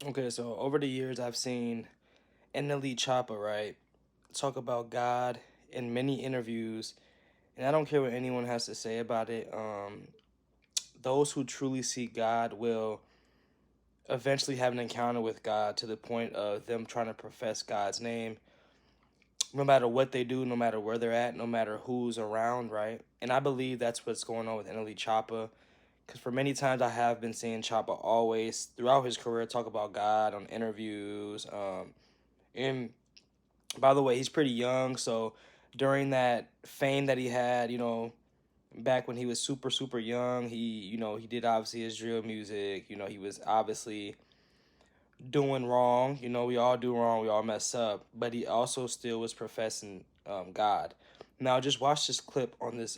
Okay, so over the years, I've seen Choppa, right, talk about God in many interviews, and I don't care what anyone has to say about it. Those who truly seek God will eventually have an encounter with God to the point of them trying to profess God's name, no matter what they do, no matter where they're at, no matter who's around, right? And I believe that's what's going on with Choppa. Because for many times I have been seeing Choppa always throughout his career talk about God on interviews. And by the way, he's pretty young, so during that fame that he had, back when he was super super young, he did obviously his drill music. He was obviously doing wrong. We all do wrong, we all mess up, but he also still was professing God. Now just watch this clip on this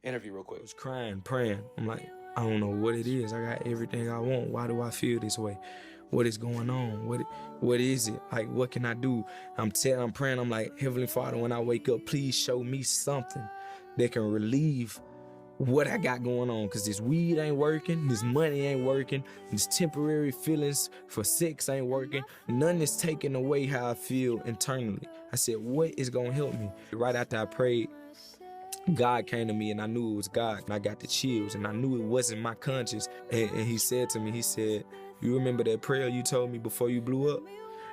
interview real quick. Was crying, praying. I'm like, I don't know what it is. I got everything I want. Why do I feel this way? What is going on? What is it? Like, what can I do? I'm praying. I'm like, Heavenly Father, when I wake up, please show me something that can relieve what I got going on, because this weed ain't working, this money ain't working, this temporary feelings for sex ain't working. None is taking away how I feel internally. I said, what is gonna help me? Right after I prayed, God came to me, and I knew it was God, and I got the chills, and I knew it wasn't my conscience. And he said to me, he said, you remember that prayer you told me before you blew up?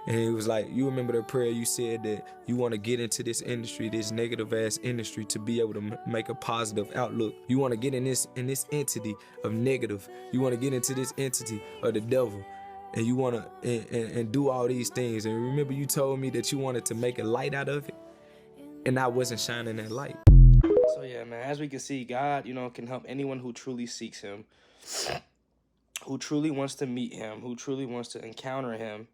And it was like, you remember that prayer you said that you want to get into this industry, this negative ass industry, to be able to make a positive outlook. You want to get in this entity of negative. You want to get into this entity of the devil. And you want to and do all these things. And remember you told me that you wanted to make a light out of it, and I wasn't shining that light. So yeah, man, as we can see, God, can help anyone who truly seeks him, who truly wants to meet him, who truly wants to encounter him,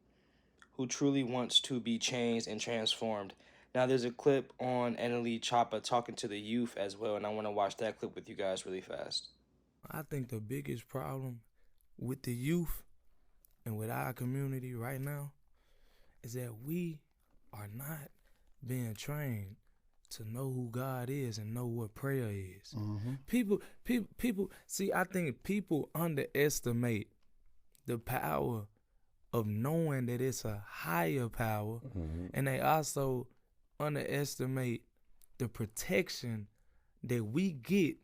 who truly wants to be changed and transformed. Now, there's a clip on Choppa talking to the youth as well, and I want to watch that clip with you guys really fast. I think the biggest problem with the youth and with our community right now is that we are not being trained to know who God is and know what prayer is. Mm-hmm. People. See, I think people underestimate the power of knowing that it's a higher power, mm-hmm. and they also underestimate the protection that we get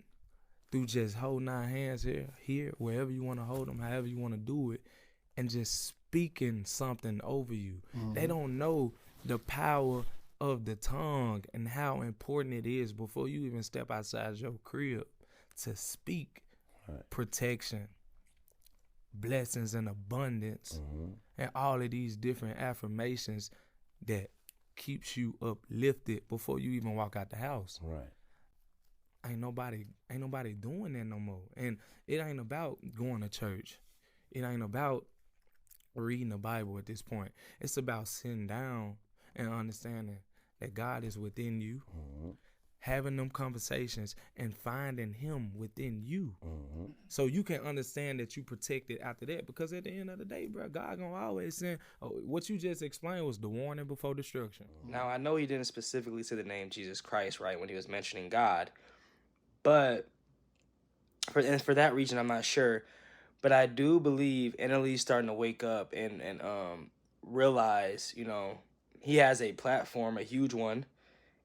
through just holding our hands here, wherever you want to hold them, however you want to do it, and just speaking something over you. Mm-hmm. They don't know the power of the tongue and how important it is before you even step outside your crib to speak protection, blessings, and abundance, mm-hmm. and all of these different affirmations that keeps you uplifted before you even walk out the house. Right. Ain't nobody doing that no more. And it ain't about going to church. It ain't about reading the Bible at this point. It's about sitting down and understanding that God is within you, mm-hmm. having them conversations and finding him within you, mm-hmm. so you can understand that you protected after that. Because at the end of the day, bro, God gonna always send, what you just explained was the warning before destruction. Now, I know he didn't specifically say the name Jesus Christ, right, when he was mentioning God, but for that reason, I'm not sure. But I do believe NLE's starting to wake up and realize, he has a platform, a huge one,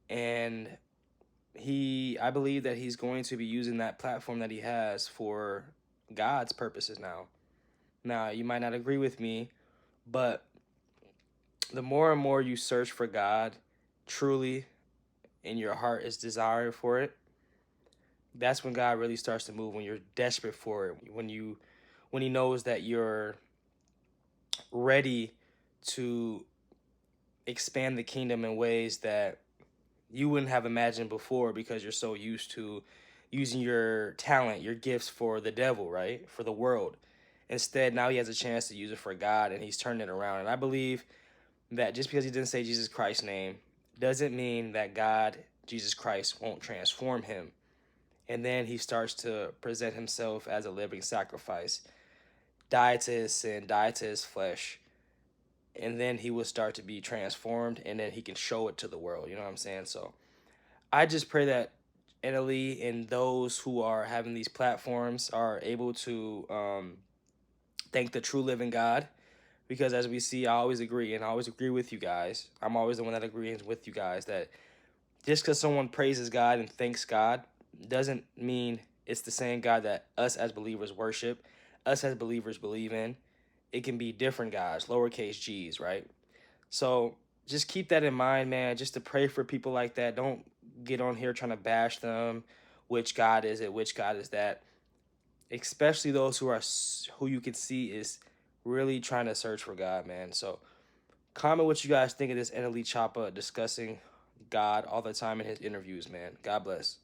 and I believe that he's going to be using that platform that he has for God's purposes now. Now, you might not agree with me, but the more and more you search for God truly and your heart is desiring for it, that's when God really starts to move, when you're desperate for it, when he knows that you're ready to expand the kingdom in ways that you wouldn't have imagined before, because you're so used to using your talent, your gifts for the devil, right? For the world. Instead, now he has a chance to use it for God, and he's turned it around. And I believe that just because he didn't say Jesus Christ's name doesn't mean that God, Jesus Christ, won't transform him. And then he starts to present himself as a living sacrifice, die to his sin, die to his flesh, and then he will start to be transformed, and then he can show it to the world. You know what I'm saying? So I just pray that Italy and those who are having these platforms are able to thank the true living God Because as we see, I always agree, and I always agree with you guys. I'm always the one that agrees with you guys that just because someone praises God and thanks God doesn't mean it's the same God that us as believers worship, us as believers believe in. It can be different gods, lowercase g's, right? So just keep that in mind, man. Just to pray for people like that. Don't get on here trying to bash them. Which God is it? Which God is that? Especially those who you can see is really trying to search for God, man. So comment what you guys think of this NLE Choppa discussing God all the time in his interviews, man. God bless.